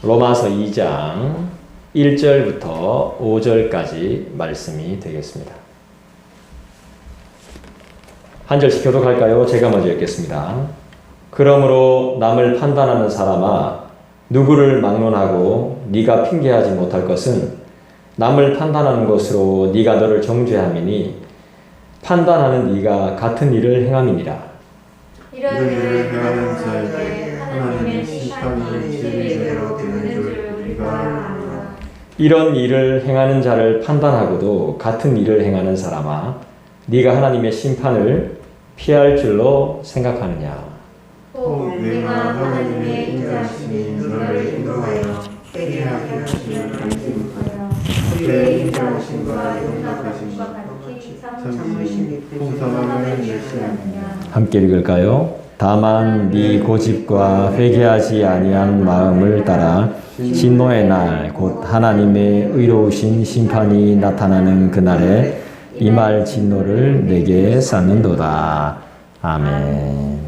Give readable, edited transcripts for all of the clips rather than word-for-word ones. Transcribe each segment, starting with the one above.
로마서 2장 1절부터 5절까지 말씀이 되겠습니다. 한 절씩 교독할까요? 제가 먼저 읽겠습니다. 그러므로 남을 판단하는 사람아, 누구를 막론하고 네가 핑계하지 못할 것은 남을 판단하는 것으로 네가 너를 정죄함이니 판단하는 네가 같은 일을 행함이니라. 이런 일을 행하는 자에게 하나님의 심판이 진리대로 되는 줄 우리가 아노라. 이런 일을 행하는 자를 판단하고도 같은 일을 행하는 사람아, 네가 하나님의 심판을 피할 줄로 생각하느냐. 혹 네가 하나님의 인자하심이 너를 인도하여 회개하게 하시는 말씀하여 그의 인자하심과 용납하심과 같이 참으심이 풍성함을 열심하느냐. 함께 읽을까요? 다만 네 고집과 회개하지 아니한 마음을 따라 진노의 날 곧 하나님의 의로우신 심판이 나타나는 그날에 이 말 진노를 내게 쌓는도다. 아멘.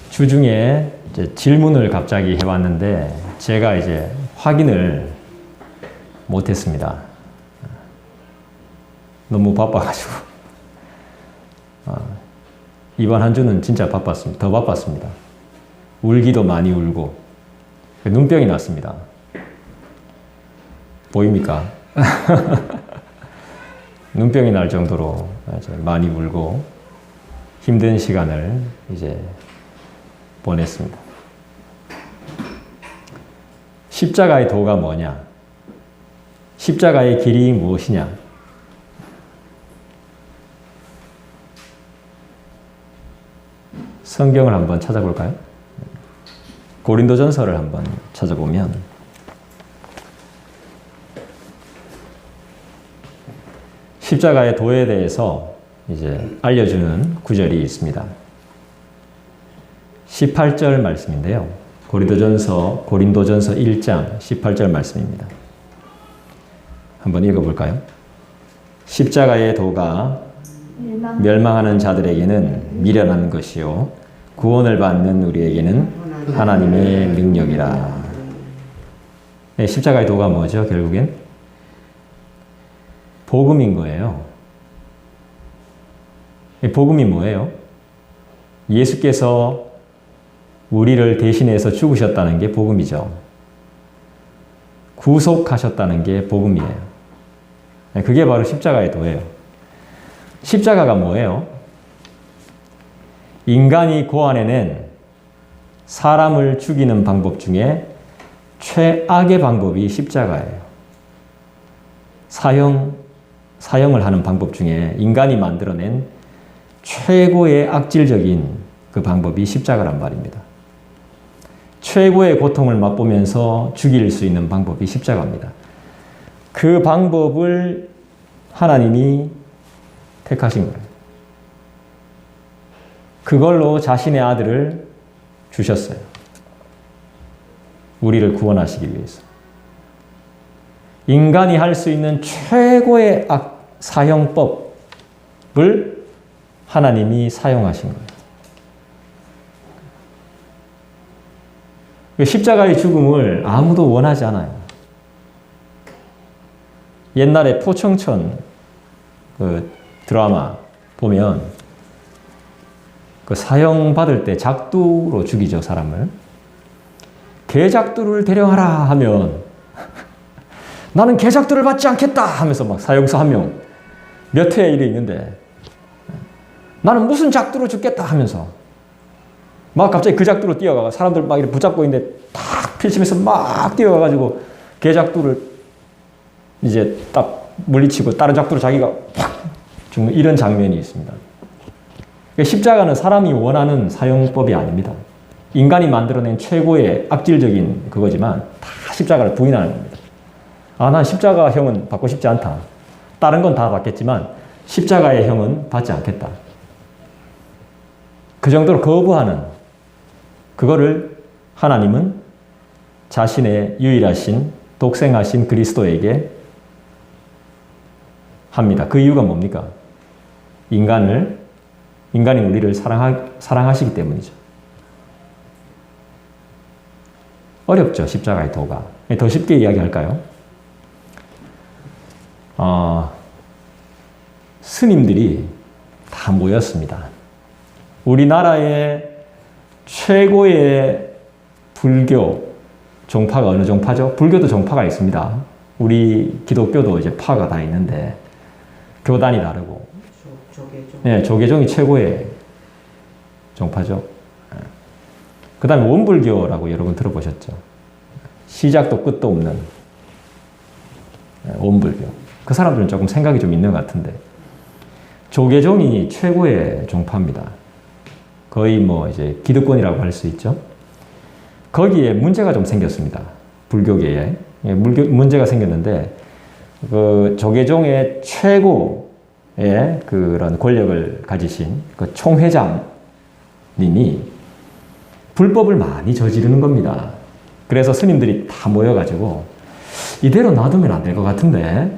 주중에 이제 질문을 갑자기 해봤는데 제가 이제 확인을 못했습니다. 너무 바빠가지고. 이번 한 주는 진짜 바빴습니다. 더 바빴습니다. 울기도 많이 울고 눈병이 났습니다. 보입니까? 눈병이 날 정도로 많이 울고 힘든 시간을 이제 보냈습니다. 십자가의 도가 뭐냐? 십자가의 길이 무엇이냐? 성경을 한번 찾아볼까요? 고린도전서를 한번 찾아보면 십자가의 도에 대해서 이제 알려주는 구절이 있습니다. 18절 말씀인데요. 고린도전서 1장 18절 말씀입니다. 한번 읽어볼까요? 십자가의 도가 멸망하는 자들에게는 미련한 것이요 구원을 받는 우리에게는 하나님의 능력이라. 네, 십자가의 도가 뭐죠? 결국엔 복음인 거예요. 복음이 뭐예요? 예수께서 우리를 대신해서 죽으셨다는 게 복음이죠. 구속하셨다는 게 복음이에요. 그게 바로 십자가의 도예요. 십자가가 뭐예요? 인간이 고안해낸 사람을 죽이는 방법 중에 최악의 방법이 십자가예요. 사형을 하는 방법 중에 인간이 만들어낸 최고의 악질적인 그 방법이 십자가란 말입니다. 최고의 고통을 맛보면서 죽일 수 있는 방법이 십자가입니다. 그 방법을 하나님이 택하신 거예요. 그걸로 자신의 아들을 주셨어요. 우리를 구원하시기 위해서. 인간이 할 수 있는 최고의 사형법을 하나님이 사용하신 거예요. 십자가의 죽음을 아무도 원하지 않아요. 옛날에 포청천 그 드라마 보면 그 사형받을 때 작두로 죽이죠, 사람을. 개작두를 데려와라 하면 나는 개작두를 받지 않겠다 하면서 막 사형수 한 명 몇 회에 일이 있는데 나는 무슨 작두로 죽겠다 하면서 막 갑자기 그 작두로 뛰어가가 사람들 막 이렇게 붙잡고 있는데 탁 필심해서 막 뛰어가가지고 개작두를 이제 딱 물리치고 다른 작두로 자기가 팍 죽는 이런 장면이 있습니다. 십자가는 사람이 원하는 사용법이 아닙니다. 인간이 만들어낸 최고의 악질적인 그거지만 다 십자가를 부인하는 겁니다. 난 십자가형은 받고 싶지 않다. 다른 건 다 받겠지만 십자가의 형은 받지 않겠다. 그 정도로 거부하는 그거를 하나님은 자신의 유일하신 독생하신 그리스도에게 합니다. 그 이유가 뭡니까? 인간인 우리를 사랑하시기 때문이죠. 어렵죠. 십자가의 도가. 더 쉽게 이야기할까요? 스님들이 다 모였습니다. 우리나라의 최고의 불교 종파가 어느 종파죠? 불교도 종파가 있습니다. 우리 기독교도 이제 파가 다 있는데 교단이 다르고 조계종. 네, 조계종이 최고의 종파죠. 그 다음에 원불교라고 여러분 들어보셨죠? 시작도 끝도 없는 원불교. 그 사람들은 조금 생각이 좀 있는 것 같은데 조계종이 최고의 종파입니다. 거의 뭐 이제 기득권이라고 할 수 있죠. 거기에 문제가 좀 생겼습니다. 불교계에 문제가 생겼는데 그 조계종의 최고의 그런 권력을 가지신 그 총회장님이 불법을 많이 저지르는 겁니다. 그래서 스님들이 다 모여가지고 이대로 놔두면 안 될 것 같은데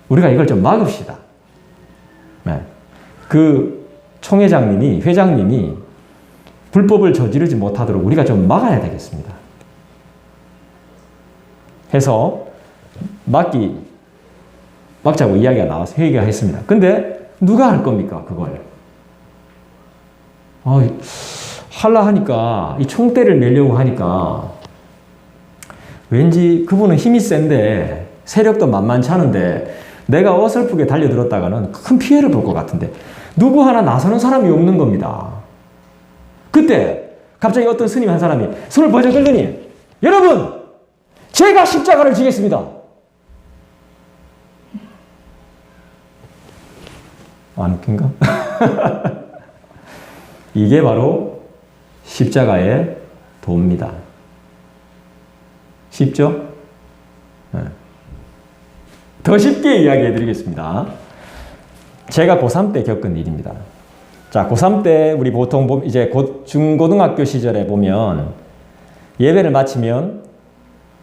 우리가 이걸 좀 막읍시다. 네. 그 총회장님이, 회장님이 불법을 저지르지 못하도록 우리가 좀 막아야 되겠습니다. 해서 막자고 이야기가 나와서 회의가 했습니다. 근데 누가 할 겁니까, 그걸? 할라 하니까, 이 총대를 내려고 하니까, 왠지 그분은 힘이 센데, 세력도 만만치 않은데, 내가 어설프게 달려들었다가는 큰 피해를 볼 것 같은데, 누구 하나 나서는 사람이 없는 겁니다. 그때, 갑자기 어떤 스님 한 사람이 손을 벌쩍 들더니, 여러분! 제가 십자가를 지겠습니다! 안 웃긴가? 이게 바로 십자가의 도입니다. 쉽죠? 네. 더 쉽게 이야기해 드리겠습니다. 제가 고3 때 겪은 일입니다. 자, 고3 때 우리 보통 이제 중고등학교 시절에 보면 예배를 마치면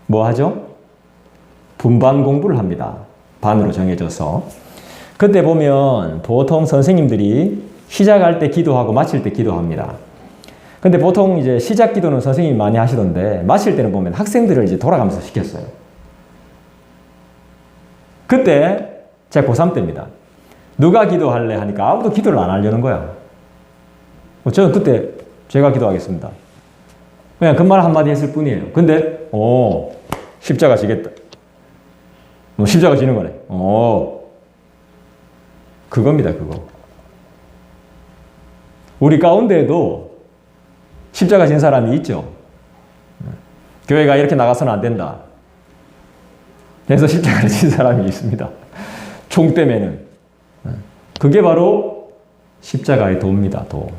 뭐 하죠? 분반 공부를 합니다. 반으로 정해져서. 그때 보면 보통 선생님들이 시작할 때 기도하고 마칠 때 기도합니다. 근데 보통 이제 시작 기도는 선생님이 많이 하시던데 마칠 때는 보면 학생들을 이제 돌아가면서 시켰어요. 그때 제가 고3 때입니다. 누가 기도할래 하니까 아무도 기도를 안 하려는 거야. 저는 그때 제가 기도하겠습니다. 그냥 그 말 한마디 했을 뿐이에요. 근데 십자가 지겠다. 십자가 지는 거네. 그겁니다, 그거. 우리 가운데에도 십자가 진 사람이 있죠. 교회가 이렇게 나가서는 안 된다. 그래서 십자가를 진 사람이 있습니다. 총 때문에는. 그게 바로 십자가의 도입니다, 도.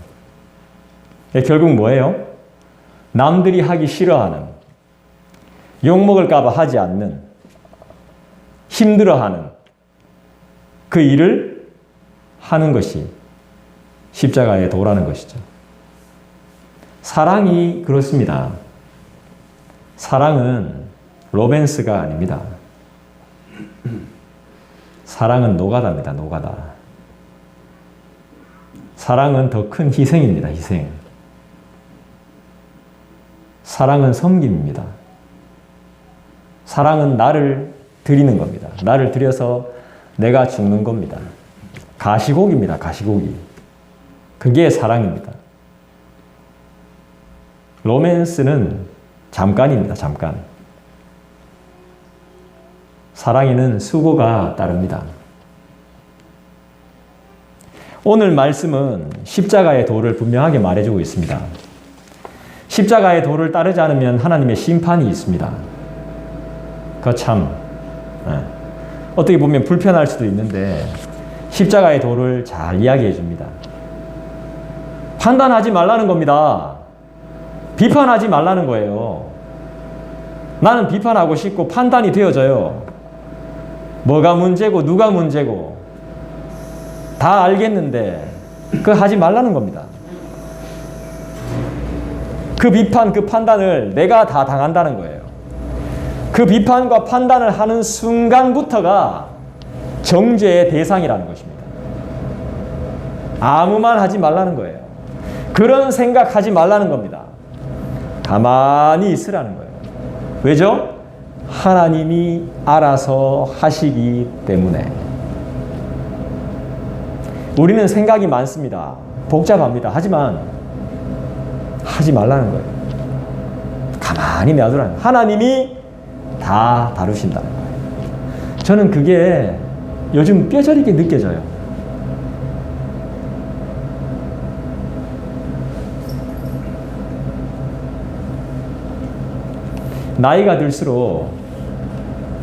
결국 뭐예요? 남들이 하기 싫어하는, 욕먹을까봐 하지 않는, 힘들어하는 그 일을 하는 것이 십자가의 도라는 것이죠. 사랑이 그렇습니다. 사랑은 로맨스가 아닙니다. 사랑은 노가다입니다. 노가다. 사랑은 더 큰 희생입니다. 희생. 사랑은 섬김입니다. 사랑은 나를 드리는 겁니다. 나를 드려서 내가 죽는 겁니다. 가시고기입니다. 가시고기. 그게 사랑입니다. 로맨스는 잠깐입니다. 잠깐. 사랑에는 수고가 따릅니다. 오늘 말씀은 십자가의 도를 분명하게 말해주고 있습니다. 십자가의 도를 따르지 않으면 하나님의 심판이 있습니다. 그거 참 어떻게 보면 불편할 수도 있는데 십자가의 도를 잘 이야기해 줍니다. 판단하지 말라는 겁니다. 비판하지 말라는 거예요. 나는 비판하고 싶고 판단이 되어져요. 뭐가 문제고 누가 문제고 다 알겠는데 그거 하지 말라는 겁니다. 그 비판, 그 판단을 내가 다 당한다는 거예요. 그 비판과 판단을 하는 순간부터가 정죄의 대상이라는 것입니다. 아무 말 하지 말라는 거예요. 그런 생각하지 말라는 겁니다. 가만히 있으라는 거예요. 왜죠? 하나님이 알아서 하시기 때문에. 우리는 생각이 많습니다. 복잡합니다. 하지만 하지 말라는 거예요. 가만히 놔두라는 거예요. 하나님이 다 다루신다는 거예요. 저는 그게 요즘 뼈저리게 느껴져요. 나이가 들수록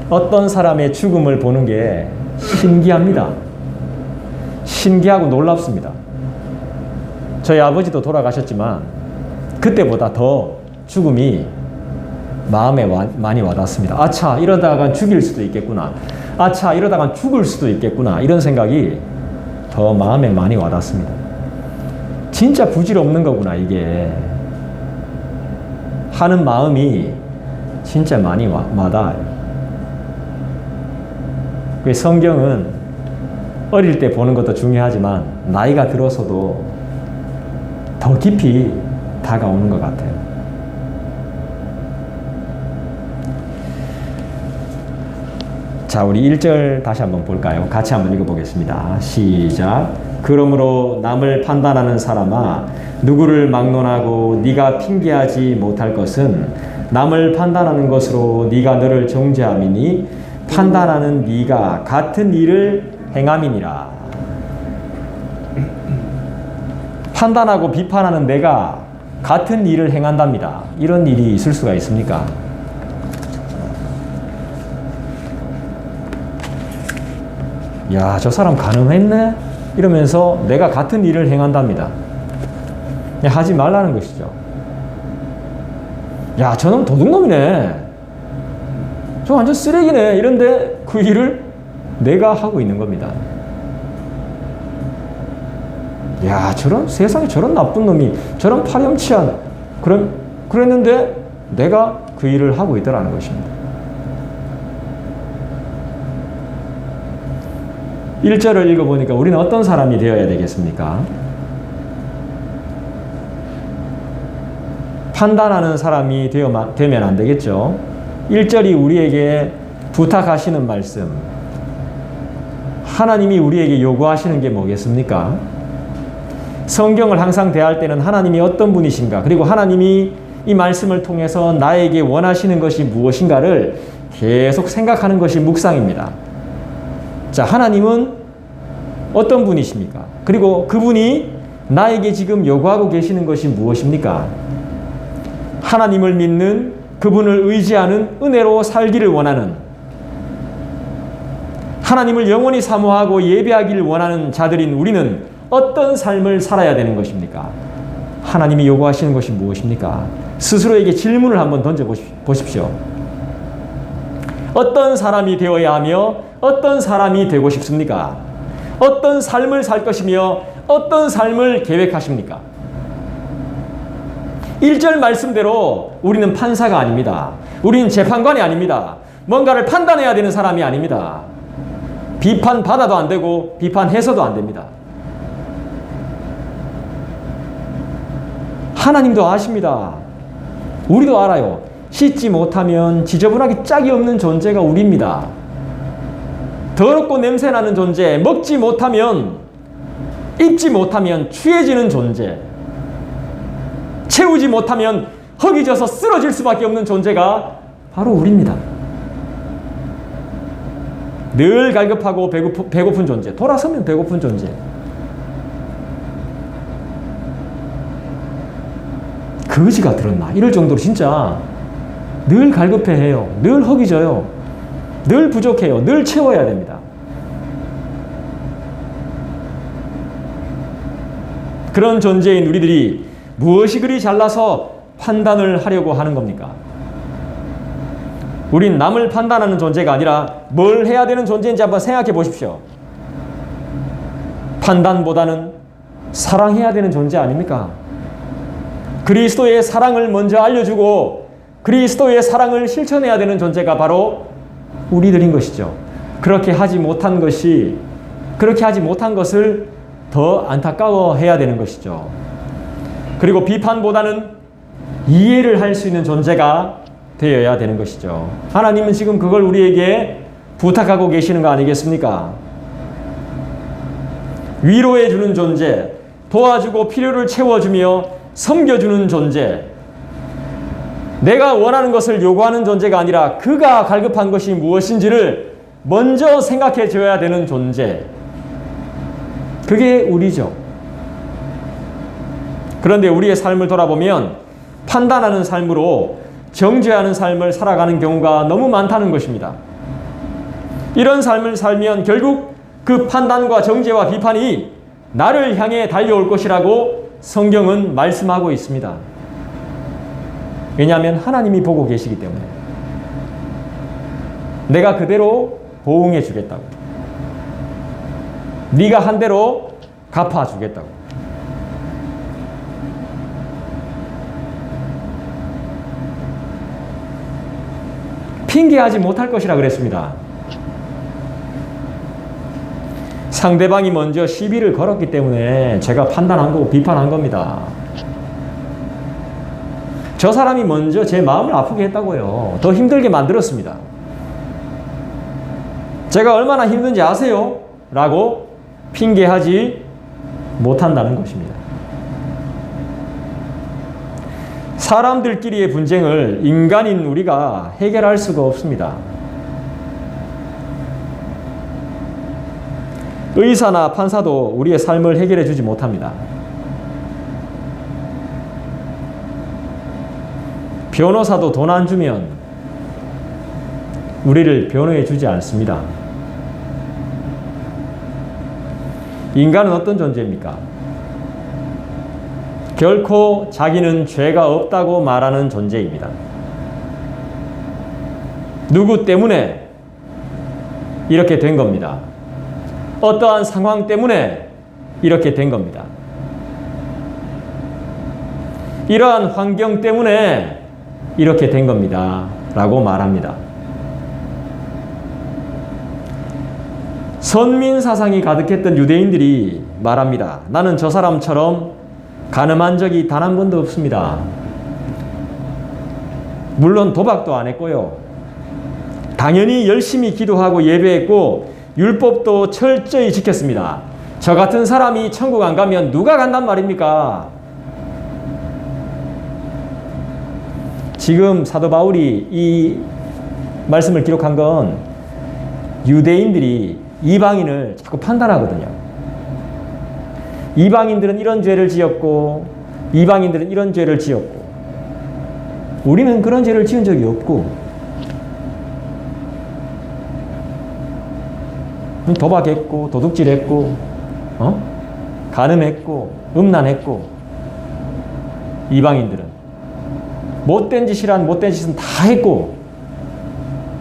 어떤 사람의 죽음을 보는 게 신기합니다. 신기하고 놀랍습니다. 저희 아버지도 돌아가셨지만 그때보다 더 죽음이 마음에 많이 와닿습니다. 아차, 이러다가 죽일 수도 있겠구나. 아차, 이러다가 죽을 수도 있겠구나. 이런 생각이 더 마음에 많이 와닿습니다. 진짜 부질없는 거구나, 이게. 하는 마음이 진짜 많이 와닿아요. 성경은 어릴 때 보는 것도 중요하지만 나이가 들어서도 더 깊이 다가오는 것 같아요. 자, 우리 1절 다시 한번 볼까요? 같이 한번 읽어보겠습니다. 시작. 그러므로 남을 판단하는 사람아, 누구를 막론하고 네가 핑계하지 못할 것은 남을 판단하는 것으로 네가 너를 정죄함이니 판단하는 네가 같은 일을 행함이니라. 판단하고 비판하는 내가 같은 일을 행한답니다. 이런 일이 있을 수가 있습니까? 야, 저 사람 가능했네? 이러면서 내가 같은 일을 행한답니다. 하지 말라는 것이죠. 야, 저놈 도둑놈이네. 저 완전 쓰레기네. 이런데 그 일을 내가 하고 있는 겁니다. 야, 저런 세상에 저런 나쁜 놈이 저런 파렴치한 그랬는데 내가 그 일을 하고 있더라는 것입니다. 1절을 읽어보니까 우리는 어떤 사람이 되어야 되겠습니까? 판단하는 사람이 되면 안 되겠죠. 1절이 우리에게 부탁하시는 말씀, 하나님이 우리에게 요구하시는 게 뭐겠습니까? 성경을 항상 대할 때는 하나님이 어떤 분이신가, 그리고 하나님이 이 말씀을 통해서 나에게 원하시는 것이 무엇인가를 계속 생각하는 것이 묵상입니다. 자, 하나님은 어떤 분이십니까? 그리고 그분이 나에게 지금 요구하고 계시는 것이 무엇입니까? 하나님을 믿는, 그분을 의지하는, 은혜로 살기를 원하는, 하나님을 영원히 사모하고 예배하기를 원하는 자들인 우리는 어떤 삶을 살아야 되는 것입니까? 하나님이 요구하시는 것이 무엇입니까? 스스로에게 질문을 한번 던져보십시오. 어떤 사람이 되어야 하며 어떤 사람이 되고 싶습니까? 어떤 삶을 살 것이며 어떤 삶을 계획하십니까? 1절 말씀대로 우리는 판사가 아닙니다. 우리는 재판관이 아닙니다. 뭔가를 판단해야 되는 사람이 아닙니다. 비판받아도 안 되고 비판해서도 안 됩니다. 하나님도 아십니다. 우리도 알아요. 씻지 못하면 지저분하기 짝이 없는 존재가 우리입니다. 더럽고 냄새나는 존재, 먹지 못하면, 입지 못하면 취해지는 존재, 채우지 못하면 허기져서 쓰러질 수밖에 없는 존재가 바로 우리입니다. 늘 갈급하고 배고픈 존재, 돌아서면 배고픈 존재. 거지가 들었나? 이럴 정도로 진짜 늘 갈급해해요. 늘 허기져요. 늘 부족해요. 늘 채워야 됩니다. 그런 존재인 우리들이 무엇이 그리 잘나서 판단을 하려고 하는 겁니까? 우린 남을 판단하는 존재가 아니라 뭘 해야 되는 존재인지 한번 생각해 보십시오. 판단보다는 사랑해야 되는 존재 아닙니까? 그리스도의 사랑을 먼저 알려주고 그리스도의 사랑을 실천해야 되는 존재가 바로 우리들인 것이죠. 그렇게 하지 못한 것을 더 안타까워해야 되는 것이죠. 그리고 비판보다는 이해를 할 수 있는 존재가 되어야 되는 것이죠. 하나님은 지금 그걸 우리에게 부탁하고 계시는 거 아니겠습니까? 위로해주는 존재, 도와주고 필요를 채워주며 섬겨주는 존재, 내가 원하는 것을 요구하는 존재가 아니라 그가 갈급한 것이 무엇인지를 먼저 생각해 줘야 되는 존재, 그게 우리죠. 그런데 우리의 삶을 돌아보면 판단하는 삶으로 정죄하는 삶을 살아가는 경우가 너무 많다는 것입니다. 이런 삶을 살면 결국 그 판단과 정죄와 비판이 나를 향해 달려올 것이라고 성경은 말씀하고 있습니다. 왜냐하면 하나님이 보고 계시기 때문에. 내가 그대로 보응해 주겠다고. 네가 한 대로 갚아 주겠다고. 핑계하지 못할 것이라 그랬습니다. 상대방이 먼저 시비를 걸었기 때문에 제가 판단한 거고 비판한 겁니다. 저 사람이 먼저 제 마음을 아프게 했다고요. 더 힘들게 만들었습니다. 제가 얼마나 힘든지 아세요? 라고 핑계하지 못한다는 것입니다. 사람들끼리의 분쟁을 인간인 우리가 해결할 수가 없습니다. 의사나 판사도 우리의 삶을 해결해 주지 못합니다. 변호사도 돈 안 주면 우리를 변호해 주지 않습니다. 인간은 어떤 존재입니까? 결코 자기는 죄가 없다고 말하는 존재입니다. 누구 때문에 이렇게 된 겁니다. 어떠한 상황 때문에 이렇게 된 겁니다. 이러한 환경 때문에 이렇게 된 겁니다. 라고 말합니다. 선민 사상이 가득했던 유대인들이 말합니다. 나는 저 사람처럼 간음한 적이 단 한 번도 없습니다. 물론 도박도 안 했고요. 당연히 열심히 기도하고 예배했고 율법도 철저히 지켰습니다. 저 같은 사람이 천국 안 가면 누가 간단 말입니까? 지금 사도 바울이 이 말씀을 기록한 건 유대인들이 이방인을 자꾸 판단하거든요. 이방인들은 이런 죄를 지었고 이방인들은 이런 죄를 지었고 우리는 그런 죄를 지은 적이 없고 도박했고 도둑질했고 간음했고 음란했고 이방인들은 못된 짓이란 못된 짓은 다 했고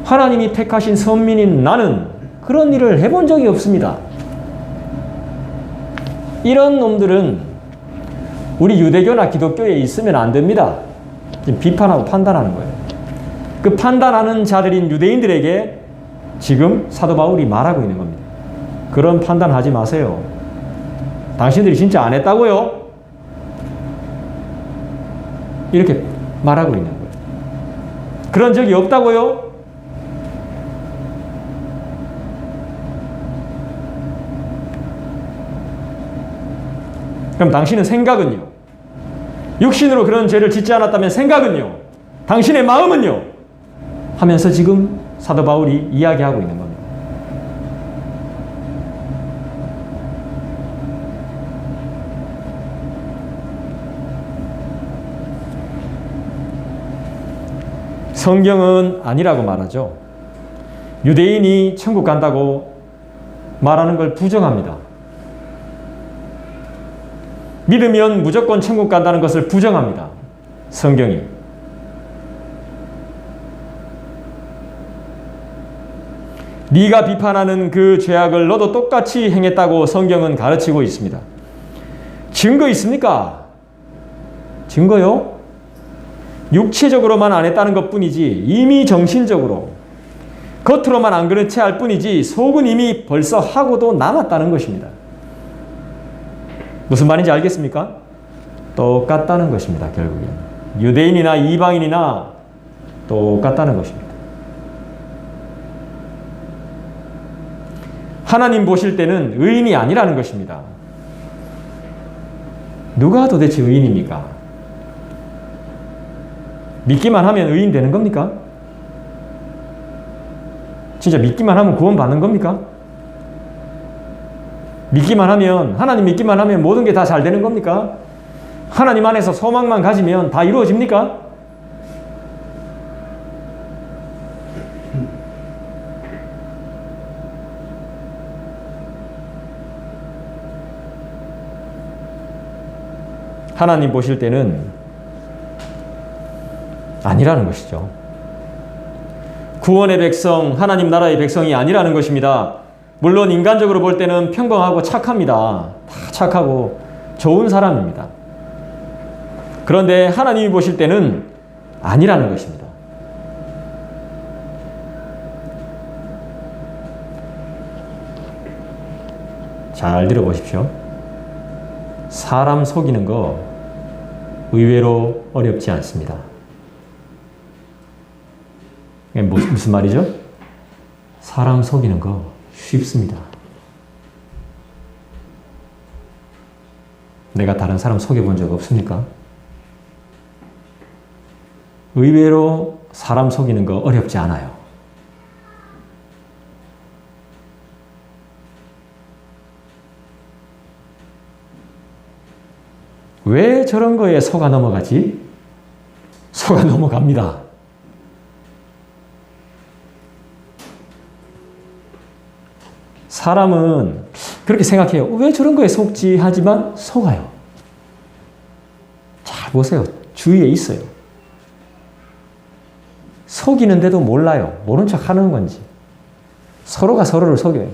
하나님이 택하신 선민인 나는 그런 일을 해본 적이 없습니다. 이런 놈들은 우리 유대교나 기독교에 있으면 안 됩니다. 비판하고 판단하는 거예요. 그 판단하는 자들인 유대인들에게 지금 사도 바울이 말하고 있는 겁니다. 그런 판단하지 마세요. 당신들이 진짜 안 했다고요? 이렇게 말하고 있는 거예요. 그런 적이 없다고요? 그럼 당신은 생각은요? 육신으로 그런 죄를 짓지 않았다면 생각은요? 당신의 마음은요? 하면서 지금 사도 바울이 이야기하고 있는 겁니다. 성경은 아니라고 말하죠. 유대인이 천국 간다고 말하는 걸 부정합니다. 믿으면 무조건 천국 간다는 것을 부정합니다. 성경이. 네가 비판하는 그 죄악을 너도 똑같이 행했다고 성경은 가르치고 있습니다. 증거 있습니까? 증거요? 육체적으로만 안 했다는 것뿐이지 이미 정신적으로 겉으로만 안 그런 채 할 뿐이지 속은 이미 벌써 하고도 남았다는 것입니다. 무슨 말인지 알겠습니까? 똑같다는 것입니다. 결국엔. 유대인이나 이방인이나 똑같다는 것입니다. 하나님 보실 때는 의인이 아니라는 것입니다. 누가 도대체 의인입니까? 믿기만 하면 의인 되는 겁니까? 진짜 믿기만 하면 구원 받는 겁니까? 믿기만 하면, 하나님 믿기만 하면 모든 게 다 잘 되는 겁니까? 하나님 안에서 소망만 가지면 다 이루어집니까? 하나님 보실 때는 아니라는 것이죠. 구원의 백성, 하나님 나라의 백성이 아니라는 것입니다. 물론 인간적으로 볼 때는 평범하고 착합니다. 다 착하고 좋은 사람입니다. 그런데 하나님이 보실 때는 아니라는 것입니다. 잘 들어보십시오. 사람 속이는 거 의외로 어렵지 않습니다. 이게 무슨 말이죠? 사람 속이는 거 쉽습니다. 내가 다른 사람 속여본 적 없습니까? 의외로 사람 속이는 거 어렵지 않아요. 왜 저런 거에 속아 넘어가지? 속아 넘어갑니다. 사람은 그렇게 생각해요. 왜 저런 거에 속지? 하지만 속아요. 잘 보세요. 주위에 있어요. 속이는데도 몰라요. 모른 척 하는 건지. 서로가 서로를 속여요.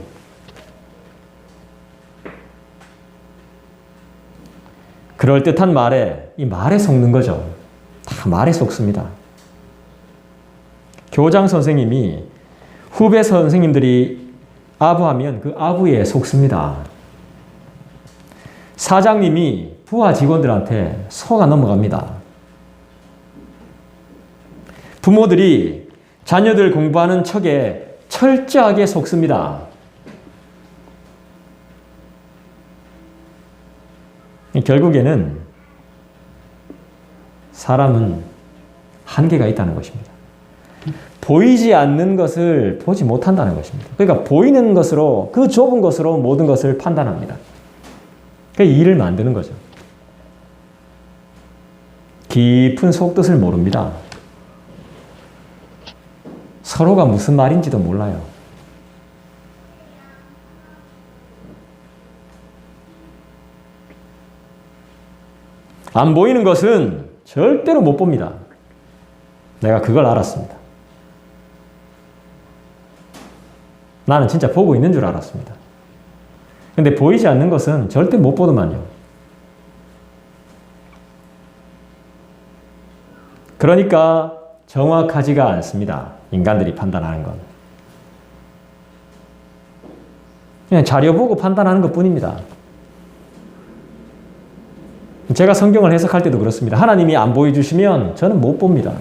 그럴듯한 말에, 이 말에 속는 거죠. 다 말에 속습니다. 교장 선생님이 후배 선생님들이 아부하면 그 아부에 속습니다. 사장님이 부하 직원들한테 속아 넘어갑니다. 부모들이 자녀들 공부하는 척에 철저하게 속습니다. 결국에는 사람은 한계가 있다는 것입니다. 보이지 않는 것을 보지 못한다는 것입니다. 그러니까 보이는 것으로, 그 좁은 것으로 모든 것을 판단합니다. 그러니까 일을 만드는 거죠. 깊은 속뜻을 모릅니다. 서로가 무슨 말인지도 몰라요. 안 보이는 것은 절대로 못 봅니다. 내가 그걸 알았습니다. 나는 진짜 보고 있는 줄 알았습니다. 근데 보이지 않는 것은 절대 못 보더만요. 그러니까 정확하지가 않습니다. 인간들이 판단하는 건. 그냥 자료 보고 판단하는 것 뿐입니다. 제가 성경을 해석할 때도 그렇습니다. 하나님이 안 보여주시면 저는 못 봅니다.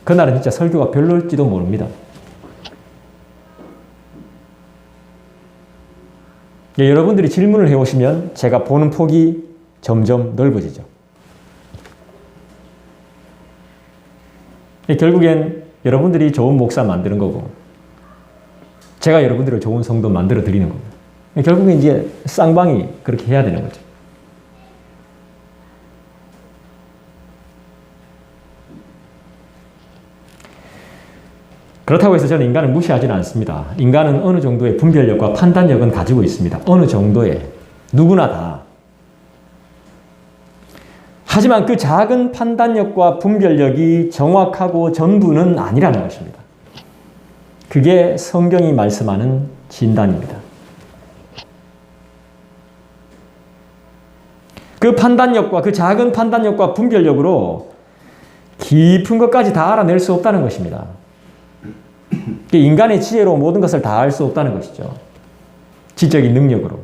그날은 진짜 설교가 별로일지도 모릅니다. 여러분들이 질문을 해오시면 제가 보는 폭이 점점 넓어지죠. 결국엔 여러분들이 좋은 목사 만드는 거고, 제가 여러분들을 좋은 성도 만들어 드리는 거고, 결국엔 이제 쌍방이 그렇게 해야 되는 거죠. 그렇다고 해서 저는 인간을 무시하지는 않습니다. 인간은 어느 정도의 분별력과 판단력은 가지고 있습니다. 어느 정도의. 누구나 다. 하지만 그 작은 판단력과 분별력이 정확하고 전부는 아니라는 것입니다. 그게 성경이 말씀하는 진단입니다. 그 판단력과, 그 작은 판단력과 분별력으로 깊은 것까지 다 알아낼 수 없다는 것입니다. 인간의 지혜로 모든 것을 다 알 수 없다는 것이죠. 지적인 능력으로.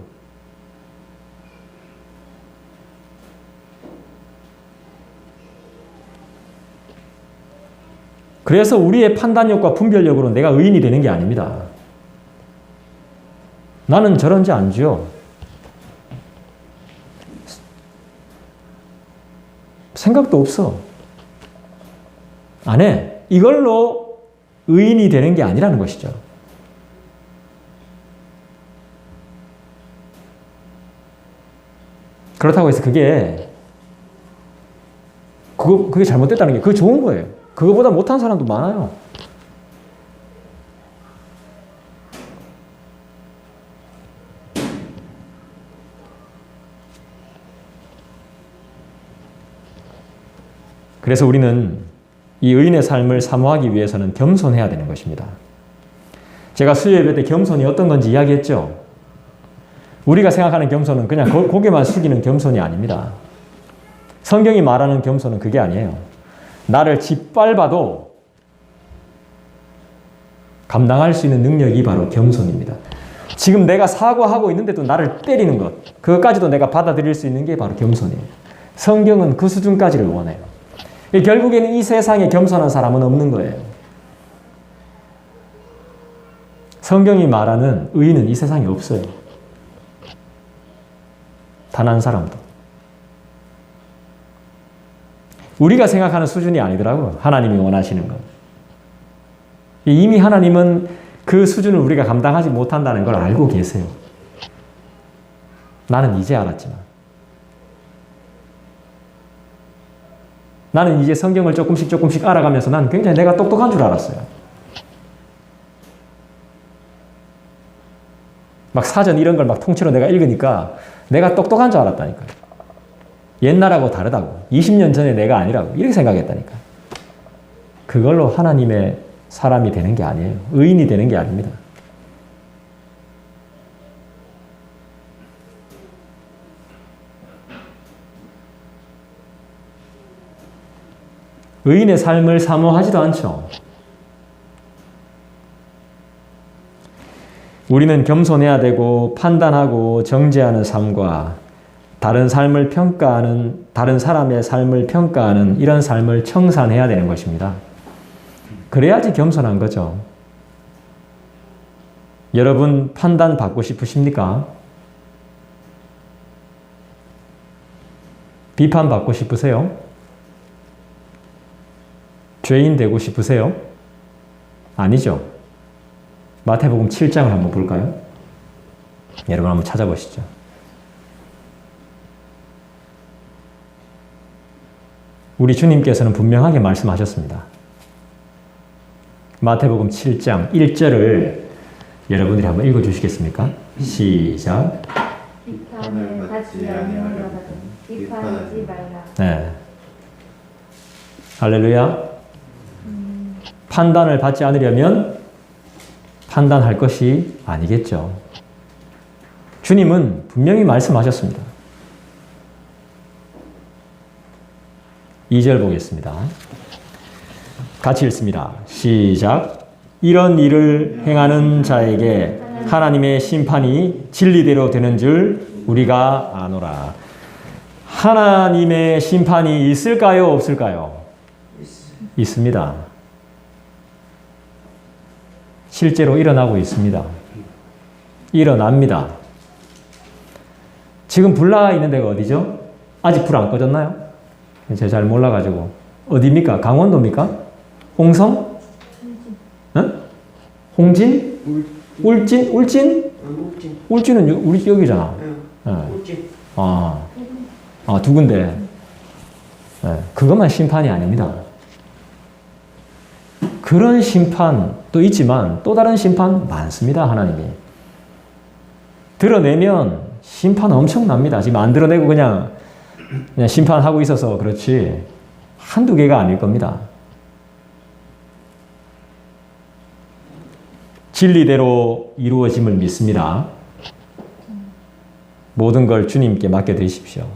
그래서 우리의 판단력과 분별력으로 내가 의인이 되는 게 아닙니다. 나는 저런 죄 안 지어. 생각도 없어. 안 해. 이걸로 의인이 되는 게 아니라는 것이죠. 그렇다고 해서 그게 잘못됐다는 게 그게 좋은 거예요. 그거보다 못한 사람도 많아요. 그래서 우리는 이 의인의 삶을 사모하기 위해서는 겸손해야 되는 것입니다. 제가 수요 예배 때 겸손이 어떤 건지 이야기했죠. 우리가 생각하는 겸손은 그냥 고개만 숙이는 겸손이 아닙니다. 성경이 말하는 겸손은 그게 아니에요. 나를 짓밟아도 감당할 수 있는 능력이 바로 겸손입니다. 지금 내가 사과하고 있는데도 나를 때리는 것, 그것까지도 내가 받아들일 수 있는 게 바로 겸손이에요. 성경은 그 수준까지를 원해요. 결국에는 이 세상에 겸손한 사람은 없는 거예요. 성경이 말하는 의인은 이 세상에 없어요. 단 한 사람도. 우리가 생각하는 수준이 아니더라고요. 하나님이 원하시는 건. 이미 하나님은 그 수준을 우리가 감당하지 못한다는 걸 알고 계세요. 나는 이제 알았지만. 나는 이제 성경을 조금씩 알아가면서 난 굉장히 내가 똑똑한 줄 알았어요. 막 사전 이런 걸 막 통째로 내가 읽으니까 내가 똑똑한 줄 알았다니까요. 옛날하고 다르다고. 20년 전에 내가 아니라고. 이렇게 생각했다니까. 그걸로 하나님의 사람이 되는 게 아니에요. 의인이 되는 게 아닙니다. 의인의 삶을 사모하지도 않죠. 우리는 겸손해야 되고 판단하고 정죄하는 삶과 다른 삶을 평가하는, 다른 사람의 삶을 평가하는 이런 삶을 청산해야 되는 것입니다. 그래야지 겸손한 거죠. 여러분 판단 받고 싶으십니까? 비판 받고 싶으세요? 죄인 되고 싶으세요? 아니죠. 마태복음 7장을 한번 볼까요? 여러분 한번 찾아보시죠. 우리 주님께서는 분명하게 말씀하셨습니다. 마태복음 7장 1절을 여러분들이 한번 읽어주시겠습니까? 시작. 비판을 받지 아니하려거든 비판하지 말라. 네. 할렐루야. 판단을 받지 않으려면 판단할 것이 아니겠죠. 주님은 분명히 말씀하셨습니다. 2절 보겠습니다. 같이 읽습니다. 시작. 이런 일을 행하는 자에게 하나님의 심판이 진리대로 되는 줄 우리가 아노라. 하나님의 심판이 있을까요? 없을까요? 있습니다. 실제로 일어나고 있습니다. 일어납니다. 지금 불 나 있는 데가 어디죠? 아직 불 안 꺼졌나요? 제가 잘 몰라가지고. 어디입니까? 강원도입니까? 홍성? 응? 홍진? 울진? 울진? 울진은 우리 여기잖아. 울진. 두 군데. 그것만 심판이 아닙니다. 그런 심판도 있지만 또 다른 심판 많습니다. 하나님이. 드러내면 심판 엄청납니다. 지금 안 드러내고 그냥 심판하고 있어서 그렇지 한두 개가 아닐 겁니다. 진리대로 이루어짐을 믿습니다. 모든 걸 주님께 맡겨드리십시오.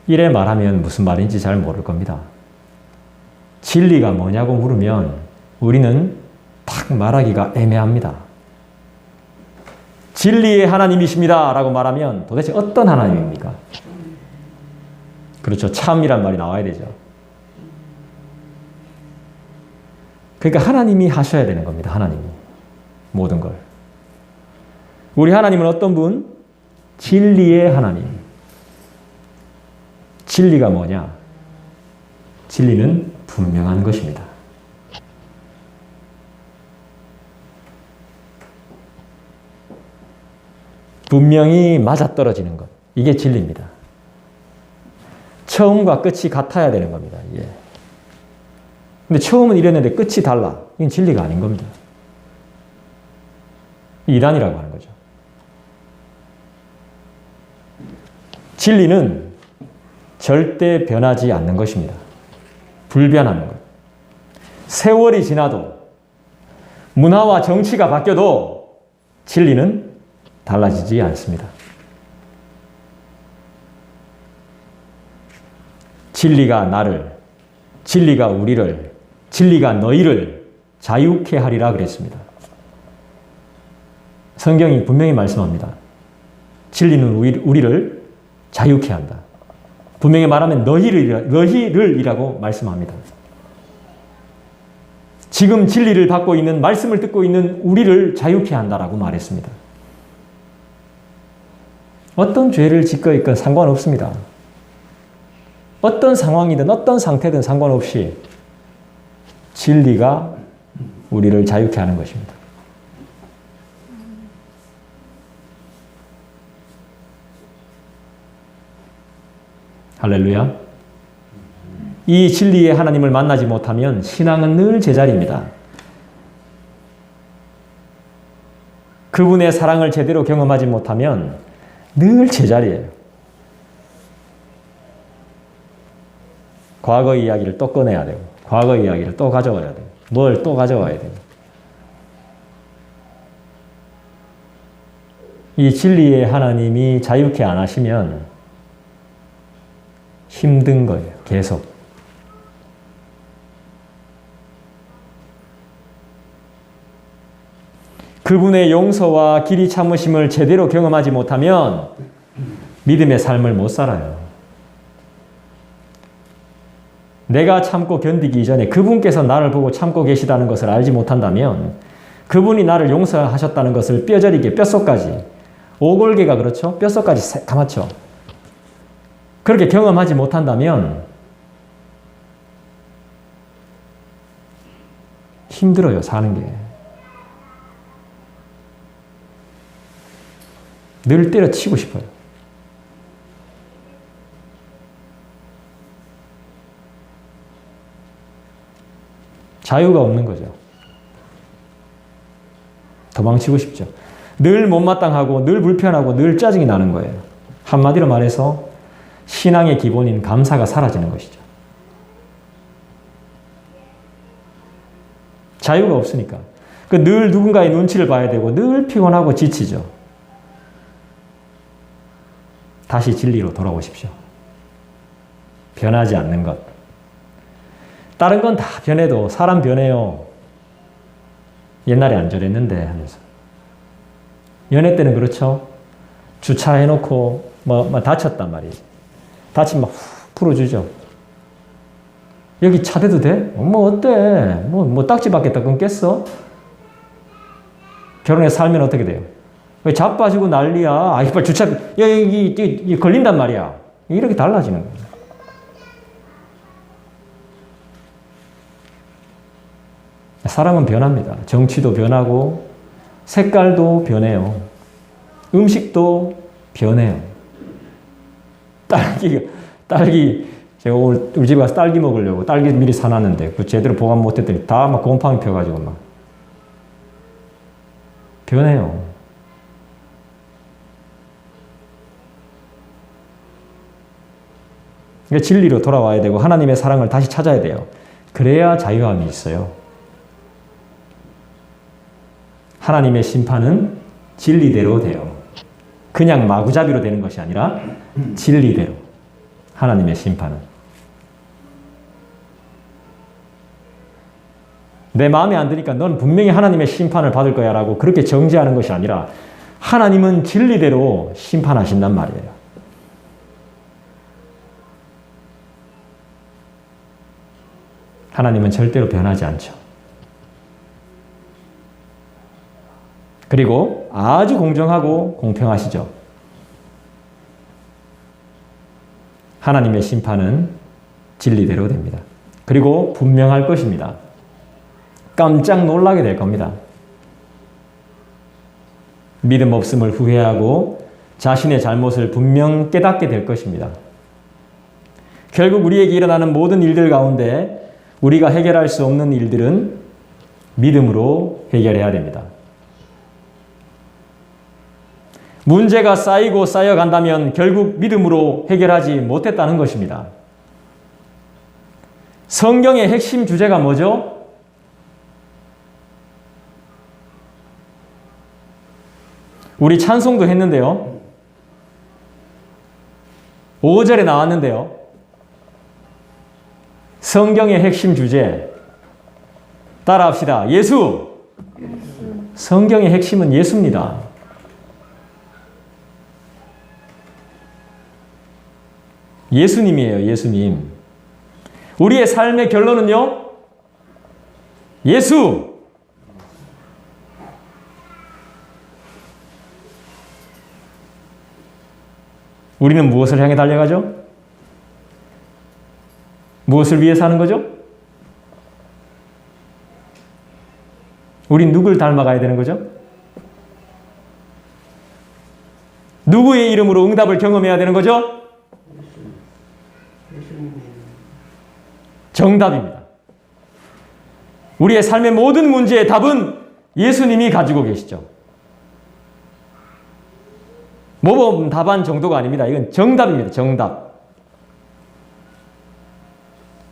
이래 말하면 무슨 말인지 잘 모를 겁니다. 진리가 뭐냐고 물으면 우리는 딱 말하기가 애매합니다. 진리의 하나님이십니다 라고 말하면 도대체 어떤 하나님입니까? 그렇죠. 참이란 말이 나와야 되죠. 그러니까 하나님이 하셔야 되는 겁니다. 하나님이. 모든 걸. 우리 하나님은 어떤 분? 진리의 하나님. 진리가 뭐냐? 진리는 분명한 것입니다. 분명히 맞아떨어지는 것. 이게 진리입니다. 처음과 끝이 같아야 되는 겁니다. 예. 근데 처음은 이랬는데 끝이 달라. 이건 진리가 아닌 겁니다. 이단이라고 하는 거죠. 진리는 절대 변하지 않는 것입니다. 불변하는 것. 세월이 지나도 문화와 정치가 바뀌어도 진리는 달라지지 않습니다. 진리가 나를, 진리가 우리를, 진리가 너희를 자유케 하리라 그랬습니다. 성경이 분명히 말씀합니다. 진리는 우리를 자유케 한다. 분명히 말하면 너희를이라고 말씀합니다. 지금 진리를 받고 있는, 말씀을 듣고 있는 우리를 자유케 한다라고 말했습니다. 어떤 죄를 짓고 있건 상관없습니다. 어떤 상황이든 어떤 상태든 상관없이 진리가 우리를 자유케 하는 것입니다. 할렐루야. 이 진리의 하나님을 만나지 못하면 신앙은 늘 제자리입니다. 그분의 사랑을 제대로 경험하지 못하면 늘 제자리예요. 과거 이야기를 또 꺼내야 되고, 과거 이야기를 또 가져와야 되고, 뭘 또 가져와야 되고. 이 진리의 하나님이 자유케 안 하시면 힘든 거예요. 계속. 그분의 용서와 길이 참으심을 제대로 경험하지 못하면 믿음의 삶을 못 살아요. 내가 참고 견디기 이전에 그분께서 나를 보고 참고 계시다는 것을 알지 못한다면, 그분이 나를 용서하셨다는 것을 뼈저리게, 뼛속까지, 오골개가 그렇죠? 뼛속까지 감았죠. 그렇게 경험하지 못한다면 힘들어요, 사는 게. 늘 때려치고 싶어요. 자유가 없는 거죠. 도망치고 싶죠. 늘 못마땅하고 늘 불편하고 늘 짜증이 나는 거예요. 한마디로 말해서 신앙의 기본인 감사가 사라지는 것이죠. 자유가 없으니까. 늘 누군가의 눈치를 봐야 되고 늘 피곤하고 지치죠. 다시 진리로 돌아오십시오. 변하지 않는 것. 다른 건 다 변해도 사람 변해요. 옛날에 안 저랬는데 하면서. 연애 때는 그렇죠. 주차해놓고 다쳤단 말이지. 다치면 막 훅 풀어주죠. 여기 차 대도 돼? 뭐 어때? 뭐 딱지 받겠다 끊겠어? 결혼해서 살면 어떻게 돼요? 왜 자빠지고 난리야? 아, 이빨 주차, 여기 걸린단 말이야. 이렇게 달라지는 거예요. 사람은 변합니다. 정치도 변하고, 색깔도 변해요. 음식도 변해요. 딸기, 제가 오늘 우리 집에 가서 딸기 먹으려고 딸기 미리 사놨는데, 그 제대로 보관 못했더니 다 막 곰팡이 펴가지고 막. 변해요. 그러니까 진리로 돌아와야 되고, 하나님의 사랑을 다시 찾아야 돼요. 그래야 자유함이 있어요. 하나님의 심판은 진리대로 돼요. 그냥 마구잡이로 되는 것이 아니라 진리대로. 하나님의 심판은. 내 마음에 안 드니까 넌 분명히 하나님의 심판을 받을 거야 라고 그렇게 정죄하는 것이 아니라 하나님은 진리대로 심판하신단 말이에요. 하나님은 절대로 변하지 않죠. 그리고 아주 공정하고 공평하시죠. 하나님의 심판은 진리대로 됩니다. 그리고 분명할 것입니다. 깜짝 놀라게 될 겁니다. 믿음 없음을 후회하고 자신의 잘못을 분명 깨닫게 될 것입니다. 결국 우리에게 일어나는 모든 일들 가운데 우리가 해결할 수 없는 일들은 믿음으로 해결해야 됩니다. 문제가 쌓이고 쌓여간다면 결국 믿음으로 해결하지 못했다는 것입니다. 성경의 핵심 주제가 뭐죠? 우리 찬송도 했는데요. 5절에 나왔는데요. 성경의 핵심 주제 따라합시다. 예수. 성경의 핵심은 예수입니다. 예수님이에요. 예수님. 우리의 삶의 결론은요. 예수. 우리는 무엇을 향해 달려가죠? 무엇을 위해 사는 거죠? 우린 누굴 닮아가야 되는 거죠? 누구의 이름으로 응답을 경험해야 되는 거죠? 정답입니다. 우리의 삶의 모든 문제의 답은 예수님이 가지고 계시죠. 모범 답안 정도가 아닙니다. 이건 정답입니다. 정답.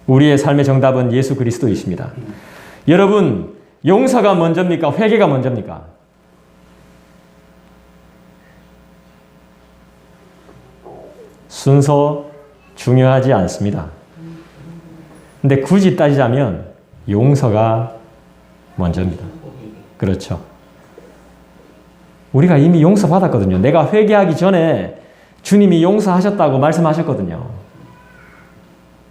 우리의 삶의 정답은 예수 그리스도이십니다. 여러분, 용서가 먼저입니까? 회개가 먼저입니까? 순서 중요하지 않습니다. 근데 굳이 따지자면 용서가 먼저입니다. 그렇죠. 우리가 이미 용서받았거든요. 내가 회개하기 전에 주님이 용서하셨다고 말씀하셨거든요.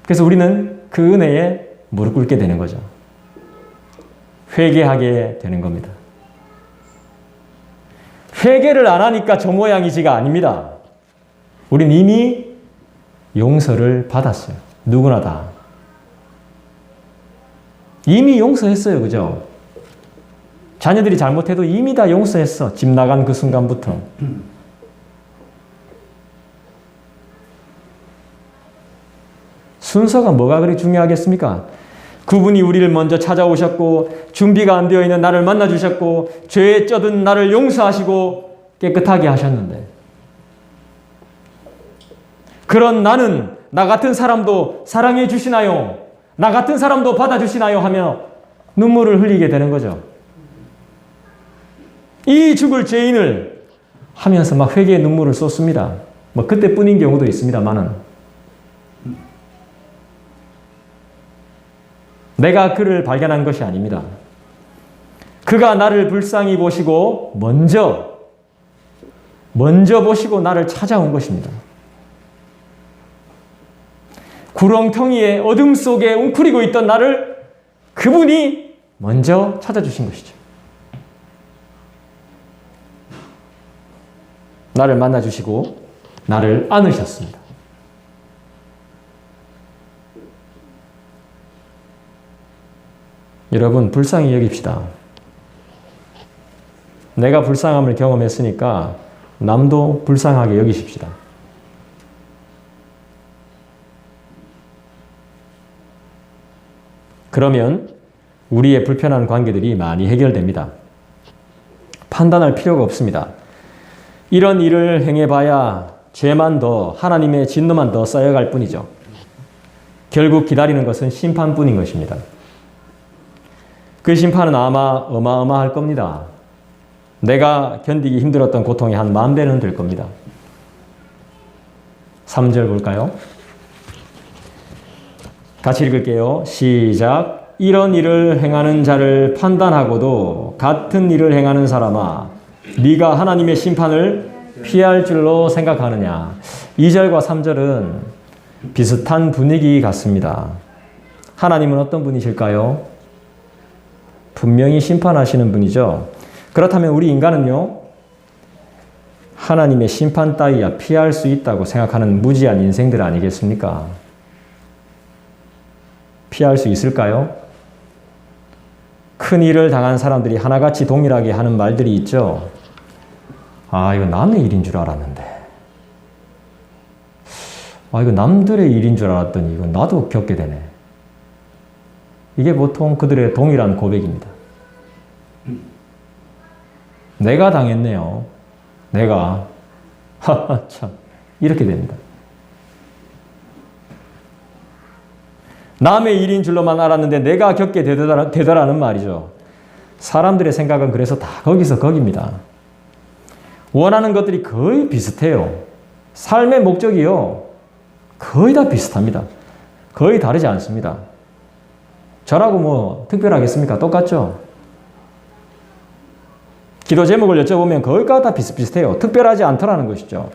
그래서 우리는 그 은혜에 무릎 꿇게 되는 거죠. 회개하게 되는 겁니다. 회개를 안 하니까 저 모양이지가 아닙니다. 우린 이미 용서를 받았어요. 누구나 다. 이미 용서했어요. 그죠? 자녀들이 잘못해도 이미 다 용서했어. 집 나간 그 순간부터. 순서가 뭐가 그리 중요하겠습니까? 그분이 우리를 먼저 찾아오셨고 준비가 안 되어 있는 나를 만나주셨고 죄에 쩌든 나를 용서하시고 깨끗하게 하셨는데 그런 나는 나 같은 사람도 사랑해 주시나요? 나 같은 사람도 받아주시나요? 하며 눈물을 흘리게 되는 거죠. 이 죽을 죄인을 하면서 막 회개의 눈물을 쏟습니다. 뭐 그때뿐인 경우도 있습니다만은 내가 그를 발견한 것이 아닙니다. 그가 나를 불쌍히 보시고 먼저 보시고 나를 찾아온 것입니다. 구렁텅이의 어둠 속에 웅크리고 있던 나를 그분이 먼저 찾아주신 것이죠. 나를 만나주시고 나를 안으셨습니다. 여러분, 불쌍히 여깁시다. 내가 불쌍함을 경험했으니까 남도 불쌍하게 여기십시다. 그러면 우리의 불편한 관계들이 많이 해결됩니다. 판단할 필요가 없습니다. 이런 일을 행해봐야 죄만 더, 하나님의 진노만 더 쌓여갈 뿐이죠. 결국 기다리는 것은 심판뿐인 것입니다. 그 심판은 아마 어마어마할 겁니다. 내가 견디기 힘들었던 고통이 한 10,000배는 될 겁니다. 3절 볼까요? 같이 읽을게요. 시작. 이런 일을 행하는 자를 판단하고도 같은 일을 행하는 사람아, 네가 하나님의 심판을 피할 줄로 생각하느냐. 2절과 3절은 비슷한 분위기 같습니다. 하나님은 어떤 분이실까요? 분명히 심판하시는 분이죠. 그렇다면 우리 인간은요, 하나님의 심판 따위야 피할 수 있다고 생각하는 무지한 인생들 아니겠습니까? 피할 수 있을까요? 큰 일을 당한 사람들이 하나같이 동일하게 하는 말들이 있죠. 아, 이거 남의 일인 줄 알았는데. 아, 이거 남들의 일인 줄 알았더니 이거 나도 겪게 되네. 이게 보통 그들의 동일한 고백입니다. 내가 당했네요. 내가. 하하, 참. 이렇게 됩니다. 남의 일인 줄로만 알았는데 내가 겪게 되더라는 말이죠. 사람들의 생각은 그래서 다 거기서 거기입니다. 원하는 것들이 거의 비슷해요. 삶의 목적이요. 거의 다 비슷합니다. 거의 다르지 않습니다. 저라고 뭐 특별하겠습니까? 똑같죠? 기도 제목을 여쭤보면 거의가 다 비슷비슷해요. 특별하지 않더라는 것이죠.